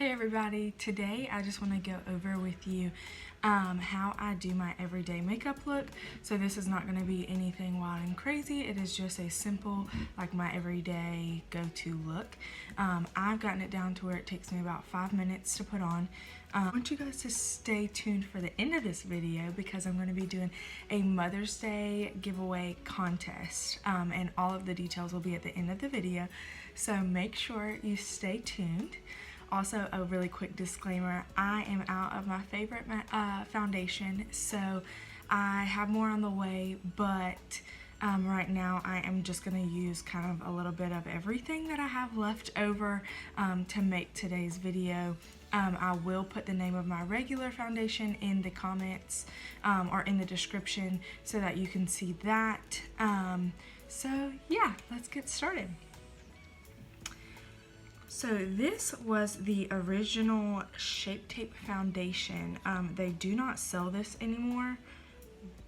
Hey everybody, today I just want to go over with you how I do my everyday makeup look. So this is not going to be anything wild and crazy. It is just a simple, like my everyday go-to look. I've gotten it down to where it takes me about 5 minutes to put on. I want you guys to stay tuned for the end of this video because I'm going to be doing a Mother's Day giveaway contest, and all of the details will be at the end of the video. So make sure you stay tuned. Also, a really quick disclaimer, I am out of my favorite foundation, so I have more on the way, but right now I am just going to use kind of a little bit of everything that I have left over to make today's video. I will put the name of my regular foundation in the comments or in the description so that you can see that. So yeah, let's get started. So this was the original Shape Tape foundation. They do not sell this anymore,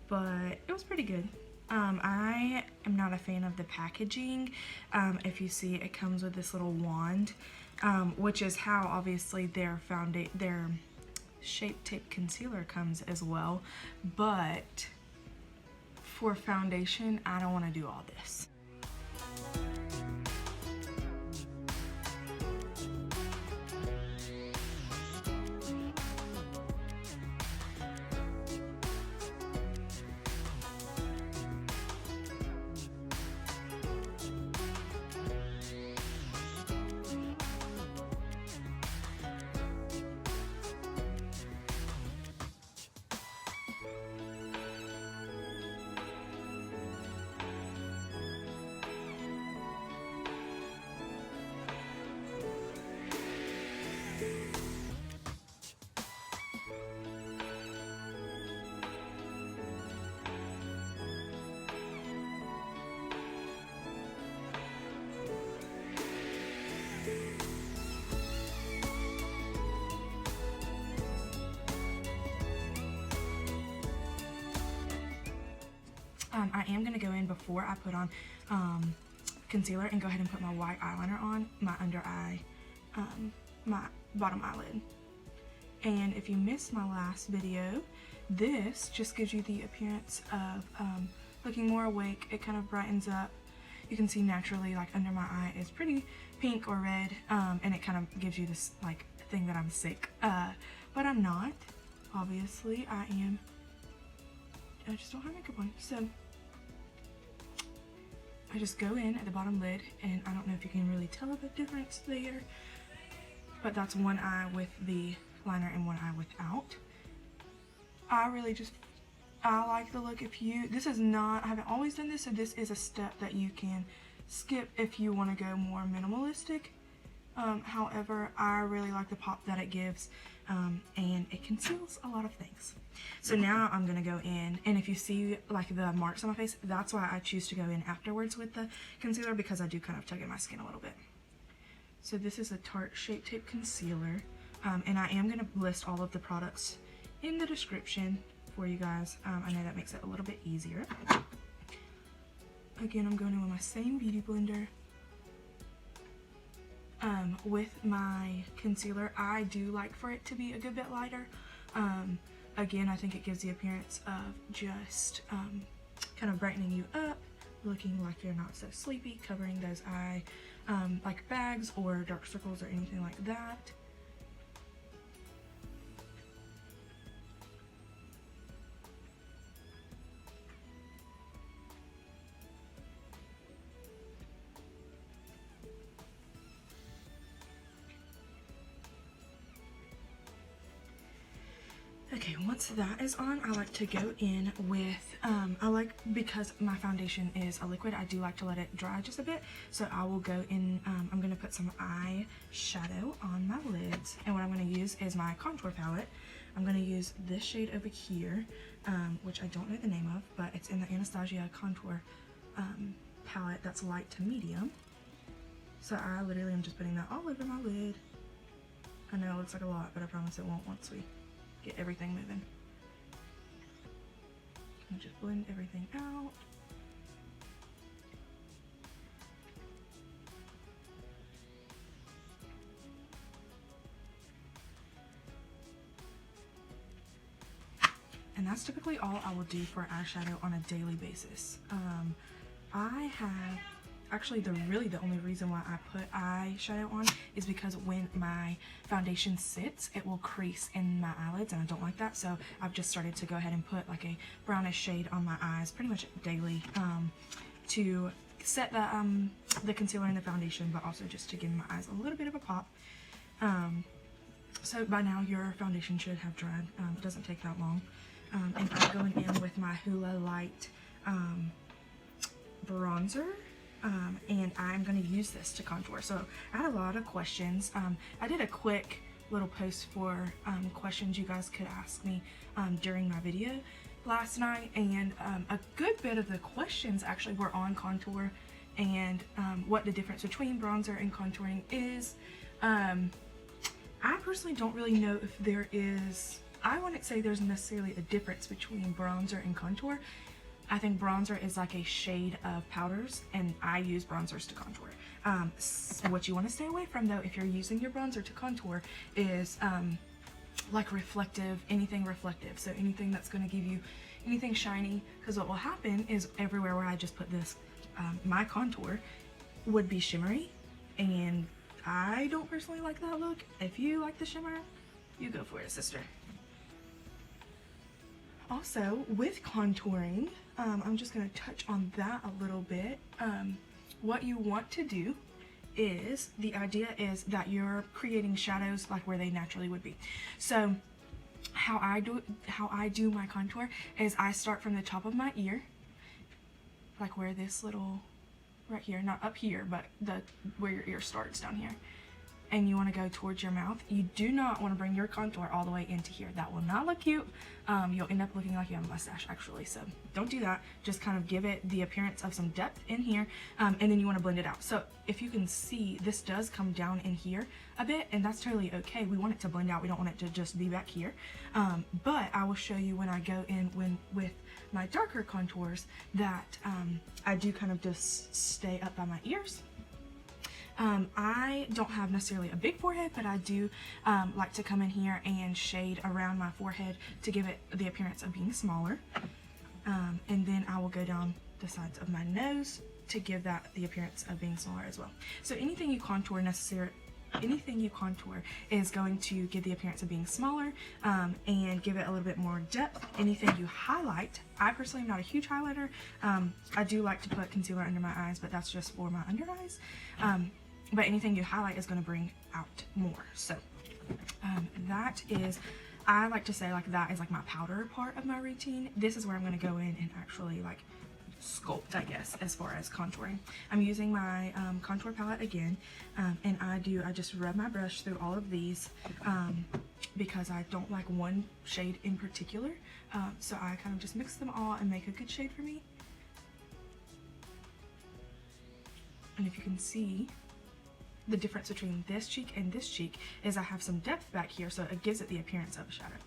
but it was pretty good. I am not a fan of the packaging. If you see, it comes with this little wand, which is how obviously their Shape Tape concealer comes as well. But for foundation, I don't want to do all this. I am going to go in before I put on concealer and go ahead and put my white eyeliner on my under eye, my bottom eyelid. And if you missed my last video, this just gives you the appearance of looking more awake. It kind of brightens up. You can see naturally, like under my eye is pretty pink or red, and it kind of gives you this like thing that I'm sick, but I'm not. Obviously, I just don't have makeup on. So I just go in at the bottom lid, and I don't know if you can really tell the difference there, but that's one eye with the liner and one eye without. I like the look. This is not, I haven't always done this, so this is a step that you can skip if you want to go more minimalistic. However, I really like the pop that it gives, and it conceals a lot of things. So now I'm going to go in, and if you see like the marks on my face, that's why I choose to go in afterwards with the concealer, because I do kind of tug at my skin a little bit. So this is a Tarte Shape Tape Concealer, and I am going to list all of the products in the description for you guys. I know that makes it a little bit easier. Again, I'm going in with my same beauty blender. With my concealer, I do like for it to be a good bit lighter. Again, I think it gives the appearance of just kind of brightening you up, looking like you're not so sleepy, covering those eye like bags or dark circles or anything like that. Okay, once that is on, I like to go in with, because my foundation is a liquid, I do like to let it dry just a bit. So I will go in, I'm going to put some eyeshadow on my lids. And what I'm going to use is my contour palette. I'm going to use this shade over here, which I don't know the name of, but it's in the Anastasia contour palette that's light to medium. So I literally am just putting that all over my lid. I know it looks like a lot, but I promise it won't once we get everything moving. And just blend everything out. and that's typically all I will do for eyeshadow on a daily basis. I have actually the only reason why I put eyeshadow on is because when my foundation sits, it will crease in my eyelids, and I don't like that. So I've just started to go ahead and put like a brownish shade on my eyes pretty much daily, to set the concealer and the foundation, but also just to give my eyes a little bit of a pop. So by now your foundation should have dried. It doesn't take that long. And I'm going in with my Hoola Light bronzer. And I'm going to use this to contour. So I had a lot of questions. I did a quick little post for questions you guys could ask me during my video last night, and a good bit of the questions actually were on contour and what the difference between bronzer and contouring is. I personally don't really know if there is, I wouldn't say there's necessarily a difference between bronzer and contour. I think bronzer is like a shade of powders, and I use bronzers to contour. What you want to stay away from though, if you're using your bronzer to contour, is like reflective, anything reflective. So anything that's going to give you anything shiny, because what will happen is everywhere where I just put this, my contour would be shimmery, and I don't personally like that look. If you like the shimmer, you go for it, sister. Also, with contouring, I'm just going to touch on that a little bit. What you want to do is, the idea is that you're creating shadows like where they naturally would be. So how I do my contour is I start from the top of my ear, like where this little, right here, not up here, but where your ear starts down here. And you want to go towards your mouth. You do not want to bring your contour all the way into here. That will not look cute. You'll end up looking like you have a mustache actually, so don't do that. Just kind of give it the appearance of some depth in here, and then you want to blend it out. So if you can see, this does come down in here a bit, and that's totally okay. We want it to blend out. We don't want it to just be back here. But I will show you when I go in with my darker contours that I do kind of just stay up by my ears. I don't have necessarily a big forehead, but I do like to come in here and shade around my forehead to give it the appearance of being smaller. And then I will go down the sides of my nose to give that the appearance of being smaller as well. So anything you contour is going to give the appearance of being smaller, and give it a little bit more depth. Anything you highlight, I personally am not a huge highlighter. I do like to put concealer under my eyes, but that's just for my under eyes. But anything you highlight is going to bring out more. So that is, I like to say like that is like my powder part of my routine. This is where I'm going to go in and actually like sculpt, I guess, as far as contouring. I'm using my contour palette again, and I just rub my brush through all of these because I don't like one shade in particular. So I kind of just mix them all and make a good shade for me. And if you can see, the difference between this cheek and this cheek is I have some depth back here, so it gives it the appearance of a shadow.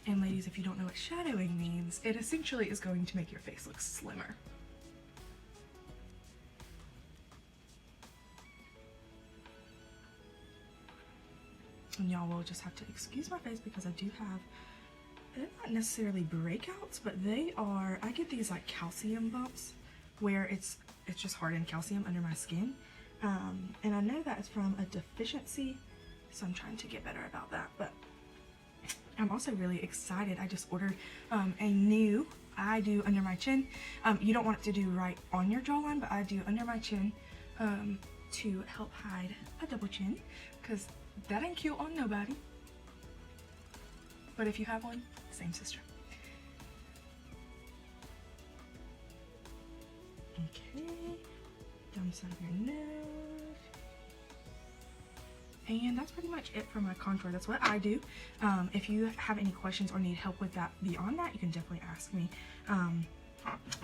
And ladies, if you don't know what shadowing means, it essentially is going to make your face look slimmer. And y'all will just have to excuse my face because I do have, they're not necessarily breakouts, but they are, I get these like calcium bumps where it's just hardened calcium under my skin. And I know that is from a deficiency, so I'm trying to get better about that. But I'm also really excited. I just ordered a new, I do under my chin. You don't want it to do right on your jawline, but I do under my chin to help hide a double chin, because that ain't cute on nobody. But if you have one, same sister. Okay, down the side of your nose. And that's pretty much it for my contour. That's what I do. If you have any questions or need help with that beyond that, you can definitely ask me.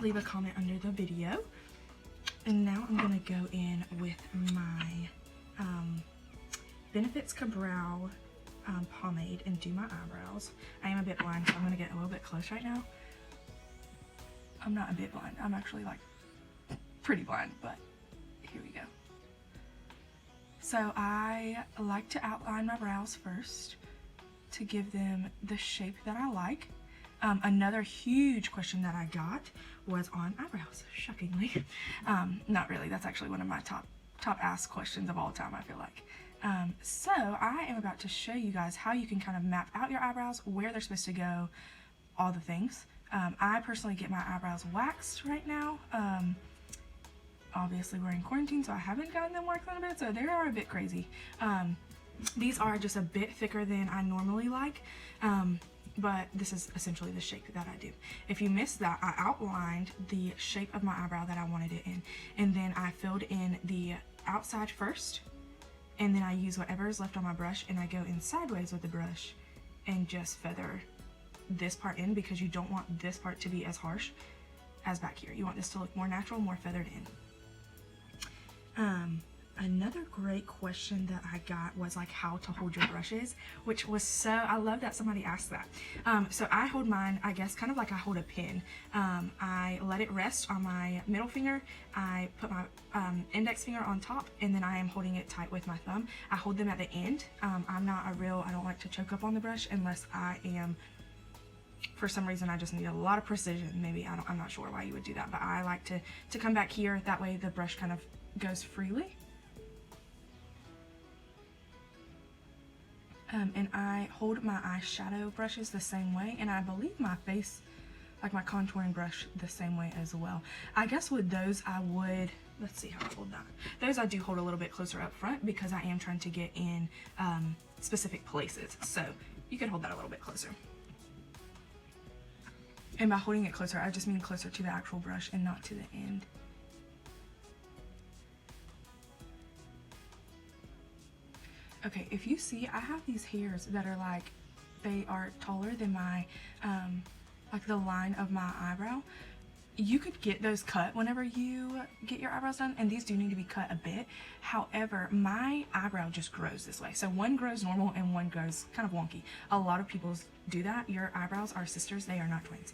Leave a comment under the video. And now I'm going to go in with my Benefits Brow pomade and do my eyebrows. I am a bit blind, so I'm going to get a little bit close right now. I'm not a bit blind. I'm actually like pretty blind, but here we go. So I like to outline my brows first to give them the shape that I like. Another huge question that I got was on eyebrows, shockingly. Not really, that's actually one of my top asked questions of all time, I feel like. So I am about to show you guys how you can kind of map out your eyebrows, where they're supposed to go, all the things. I personally get my eyebrows waxed right now. Obviously we're in quarantine, so I haven't gotten them waxed in a bit, so they are a bit crazy. These are just a bit thicker than I normally like, but this is essentially the shape that I do. If you missed that, I outlined the shape of my eyebrow that I wanted it in, and then I filled in the outside first, and then I use whatever is left on my brush and I go in sideways with the brush and just feather this part in, because you don't want this part to be as harsh as back here. You want this to look more natural, more feathered in. Another great question that I got was like how to hold your brushes, which was so, I love that somebody asked that. So I hold mine, I guess, kind of like I hold a pen. I let it rest on my middle finger. I put my index finger on top, and then I am holding it tight with my thumb. I hold them at the end. I don't like to choke up on the brush unless I am, for some reason I just need a lot of precision. Maybe, I'm not sure why you would do that, but I like to come back here. That way the brush kind of goes freely. And I hold my eyeshadow brushes the same way, and I believe my face, like my contouring brush, the same way as well. I guess with those I would, let's see how I hold that. Those I do hold a little bit closer up front because I am trying to get in specific places. So you can hold that a little bit closer. And by holding it closer, I just mean closer to the actual brush and not to the end. Okay, if you see, I have these hairs that are like, they are taller than my, like the line of my eyebrow. You could get those cut whenever you get your eyebrows done, and these do need to be cut a bit. However, my eyebrow just grows this way. So one grows normal and one grows kind of wonky. A lot of people do that. Your eyebrows are sisters, they are not twins.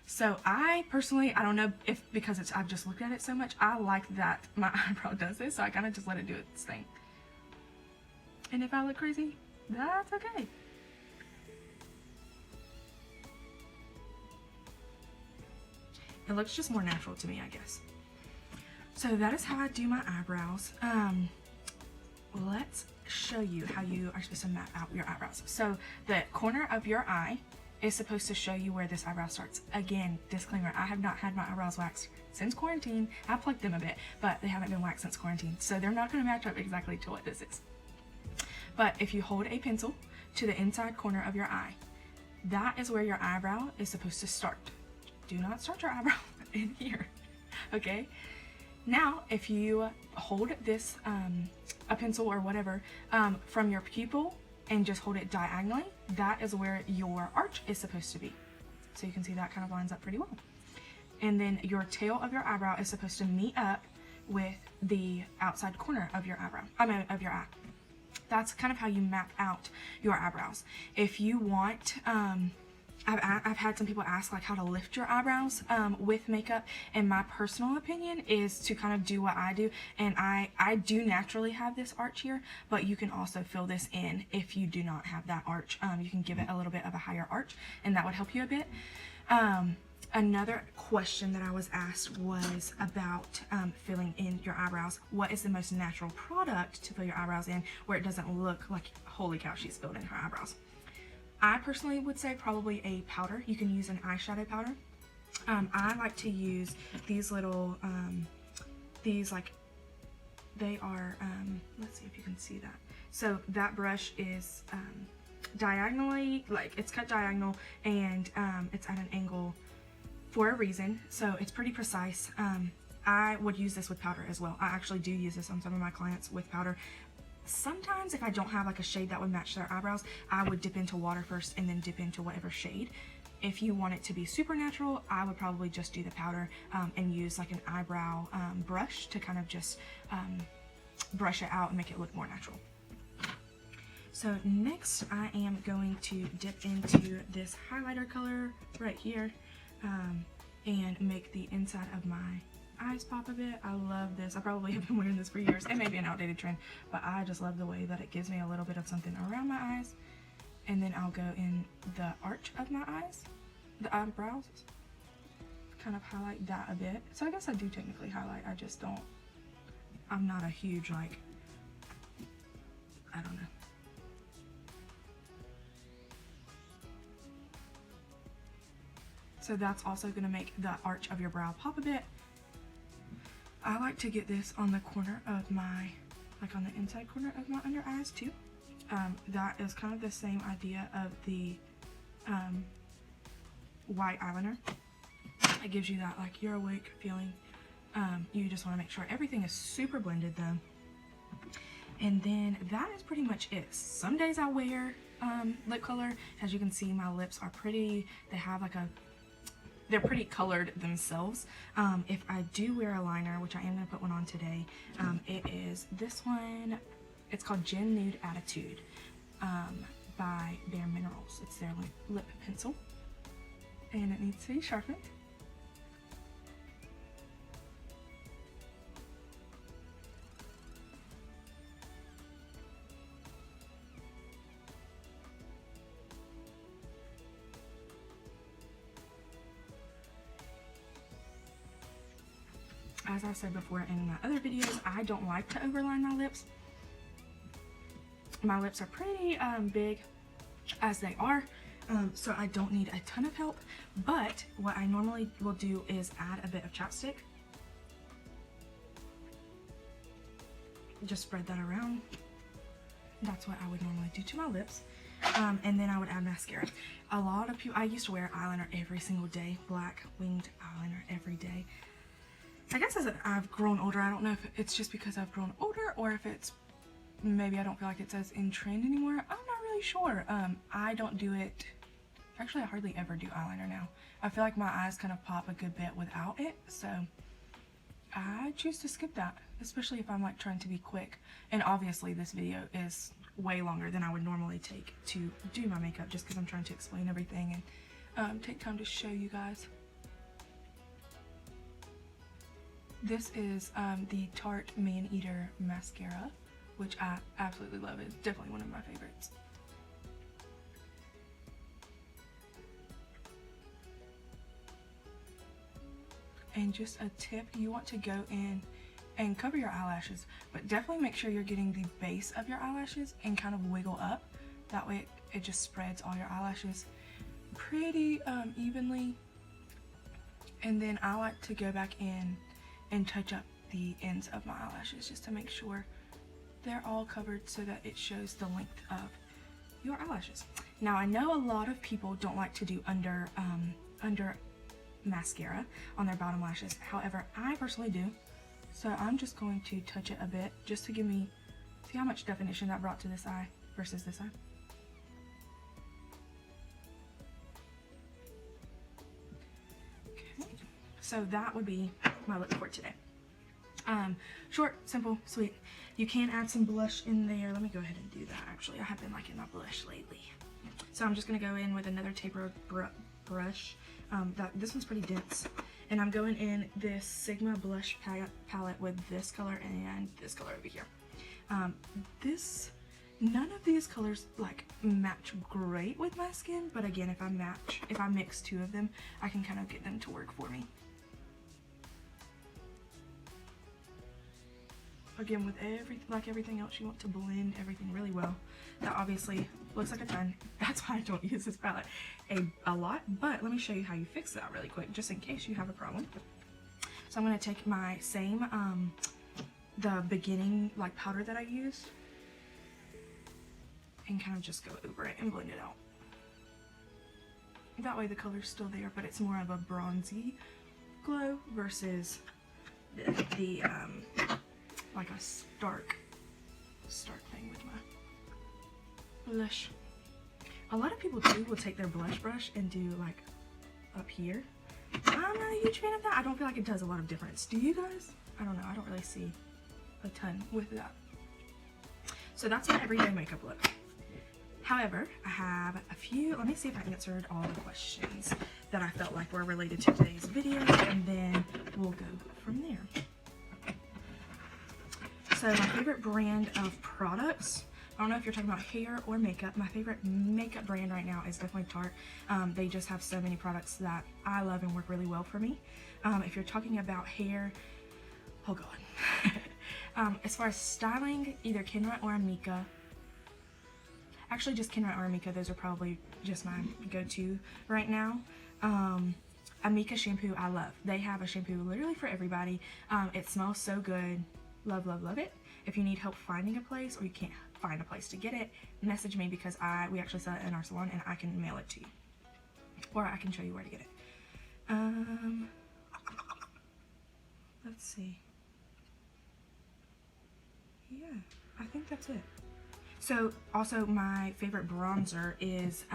So I personally, I don't know if because I've just looked at it so much, I like that my eyebrow does this, so I kind of just let it do its thing. And if I look crazy, that's okay. It looks just more natural to me, I guess. So that is how I do my eyebrows. Let's show you how you are supposed to map out your eyebrows. So the corner of your eye is supposed to show you where this eyebrow starts. Again, disclaimer, I have not had my eyebrows waxed since quarantine. I plucked them a bit, but they haven't been waxed since quarantine. So they're not gonna match up exactly to what this is. But if you hold a pencil to the inside corner of your eye, that is where your eyebrow is supposed to start. Do not start your eyebrow in here, okay? Now, if you hold this, a pencil or whatever, from your pupil and just hold it diagonally, that is where your arch is supposed to be. So you can see that kind of lines up pretty well. And then your tail of your eyebrow is supposed to meet up with the outside corner of your eyebrow, of your eye. That's kind of how you map out your eyebrows. If you want, I've had some people ask like how to lift your eyebrows with makeup, and my personal opinion is to kind of do what I do, and I do naturally have this arch here, but you can also fill this in if you do not have that arch. You can give it a little bit of a higher arch, and that would help you a bit. Another question that I was asked was about filling in your eyebrows. What is the most natural product to fill your eyebrows in where it doesn't look like, holy cow, she's filled in her eyebrows? I personally would say probably a powder. You can use an eyeshadow powder. I like to use these little, they are, let's see if you can see that. So that brush is diagonally, like it's cut diagonal, and it's at an angle for a reason, so it's pretty precise. I would use this with powder as well. I actually do use this on some of my clients with powder. Sometimes if I don't have like a shade that would match their eyebrows, I would dip into water first and then dip into whatever shade. If you want it to be super natural, I would probably just do the powder and use like an eyebrow brush to kind of just brush it out and make it look more natural. So next I am going to dip into this highlighter color right here and make the inside of my eyes pop a bit. I love this. I probably have been wearing this for years. It may be an outdated trend, but I just love the way that it gives me a little bit of something around my eyes and then I'll go in the arch of my eyes, the eyebrows, kind of highlight that a bit. So I guess I do technically highlight, I just don't, I'm not a huge, like, I don't know. So that's also going to make the arch of your brow pop a bit. I like to get this on the corner of my, like on the inside corner of my under eyes too. That is kind of the same idea of the white eyeliner. It gives you that like you're awake feeling. You just want to make sure everything is super blended though. And then that is pretty much it. Some days I wear lip color. As you can see, my lips are pretty, they have like a, they're pretty colored themselves. If I do wear a liner, which I am going to put one on today, it is this one. It's called Gen Nude Attitude by Bare Minerals. It's their lip pencil, and it needs to be sharpened. As I said before in my other videos, I don't like to overline my lips. My lips are pretty big as they are, so I don't need a ton of help. But what I normally will do is add a bit of chapstick. Just spread that around. That's what I would normally do to my lips. And then I would add mascara. A lot of people, I used to wear eyeliner every single day, black winged eyeliner every day. I guess as I've grown older, I don't know if it's just because I've grown older or if it's maybe I don't feel like it's as in trend anymore. I'm not really sure. I don't do it. Actually, I hardly ever do eyeliner now. I feel like my eyes kind of pop a good bit without it, so I choose to skip that, especially if I'm like trying to be quick. And obviously this video is way longer than I would normally take to do my makeup just because I'm trying to explain everything and take time to show you guys. This is the Tarte Man Eater mascara, which I absolutely love. It's definitely one of my favorites. And just a tip, you want to go in and cover your eyelashes, but definitely make sure you're getting the base of your eyelashes and kind of wiggle up. That way it just spreads all your eyelashes pretty evenly. And then I like to go back in and touch up the ends of my eyelashes just to make sure they're all covered so that it shows the length of your eyelashes. Now I know a lot of people don't like to do under mascara on their bottom lashes. However, I personally do. So I'm just going to touch it a bit just to give me, see how much definition that brought to this eye versus this eye. Okay, so that would be my look for today. Short, simple, sweet. You can add some blush in there. Let me go ahead and do that. Actually, I have been liking my blush lately. So I'm just gonna go in with another tapered brush. This one's pretty dense. And I'm going in this Sigma blush palette with this color and this color over here. None of these colors like match great with my skin, but again, if I mix two of them, I can kind of get them to work for me. Again, with everything else, you want to blend everything really well. That obviously looks like a ton. That's why I don't use this palette a lot, but let me show you how you fix that really quick, just in case you have a problem. So I'm going to take my same, the beginning like powder that I used, and kind of just go over it and blend it out. That way the color's still there, but it's more of a bronzy glow versus the like a stark thing with my blush. A lot of people too will take their blush brush and do like up here. I'm not a huge fan of that. I don't feel like it does a lot of difference. Do you guys? I don't know. I don't really see a ton with that. So that's my everyday makeup look. However, I have a few, let me see if I answered all the questions that I felt like were related to today's video, and then we'll go from there. So my favorite brand of products I don't know if you're talking about hair or makeup. My favorite makeup brand right now is definitely Tarte. They just have so many products that I love and work really well for me. If you're talking about hair, oh god. As far as styling, either Kenra or Amika. Actually, just Kenra or Amika. Those are probably just my go-to right now. Amika shampoo I love. They have a shampoo literally for everybody. It smells so good. Love, love, love it. If you need help finding a place or you can't find a place to get it, message me because we actually sell it in our salon and I can mail it to you. Or I can show you where to get it. Let's see. Yeah, I think that's it. So also my favorite bronzer is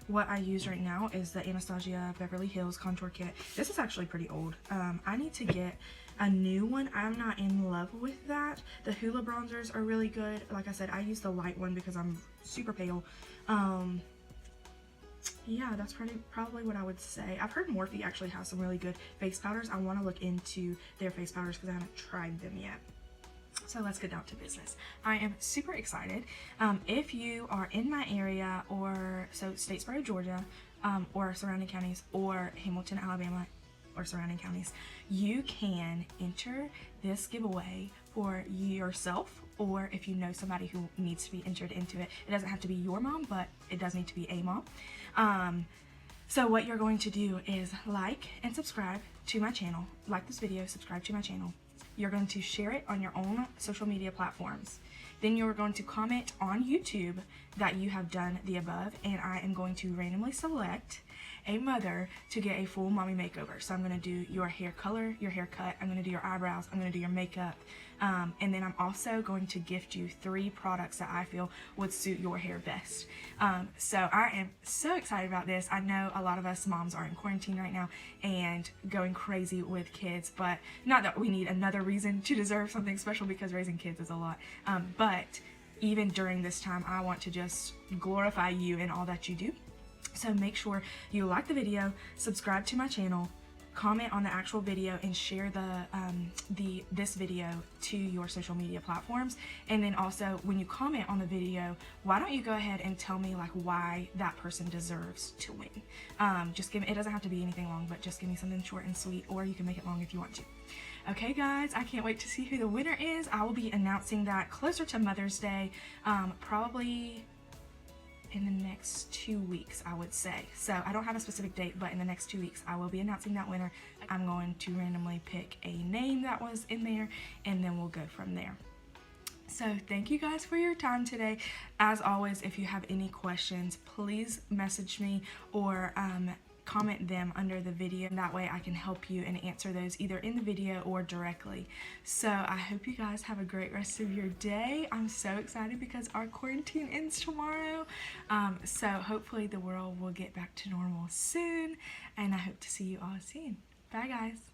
what I use right now is the Anastasia Beverly Hills contour kit. This is actually pretty old. I need to get a new one. I'm not in love with that. The Hoola bronzers are really good. Like I said, I use the light one because I'm super pale. Yeah, that's probably what I would say. I've heard Morphe actually has some really good face powders. I want to look into their face powders because I haven't tried them yet. So let's get down to business. I am super excited. If you are in my area, or so Statesboro, Georgia, or surrounding counties, or Hamilton, Alabama, or surrounding counties, you can enter this giveaway for yourself, or if you know somebody who needs to be entered into it. It doesn't have to be your mom, but it does need to be a mom. So what you're going to do is like and subscribe to my channel. Like this video, subscribe to my channel. You're going to share it on your own social media platforms. Then you're going to comment on YouTube that you have done the above, and I am going to randomly select a mother to get a full mommy makeover. So I'm going to do your hair color, your haircut, I'm going to do your eyebrows, I'm going to do your makeup, and then I'm also going to gift you 3 products that I feel would suit your hair best. So I am so excited about this. I know a lot of us moms are in quarantine right now and going crazy with kids, but not that we need another reason to deserve something special, because raising kids is a lot. But even during this time, I want to just glorify you in all that you do. So make sure you like the video, subscribe to my channel, comment on the actual video, and share this video to your social media platforms. And then also, when you comment on the video, why don't you go ahead and tell me like why that person deserves to win. Just give me, it doesn't have to be anything long, but just give me something short and sweet, or you can make it long if you want to. Okay guys, I can't wait to see who the winner is. I will be announcing that closer to Mother's Day, probably in the next 2 weeks, I would say. So I don't have a specific date, but in the next 2 weeks I will be announcing that winner. I'm going to randomly pick a name that was in there, and then we'll go from there. So thank you guys for your time today. As always, if you have any questions, please message me or comment them under the video. That way I can help you and answer those either in the video or directly. So I hope you guys have a great rest of your day. I'm so excited because our quarantine ends tomorrow. So hopefully the world will get back to normal soon, and I hope to see you all soon. Bye guys.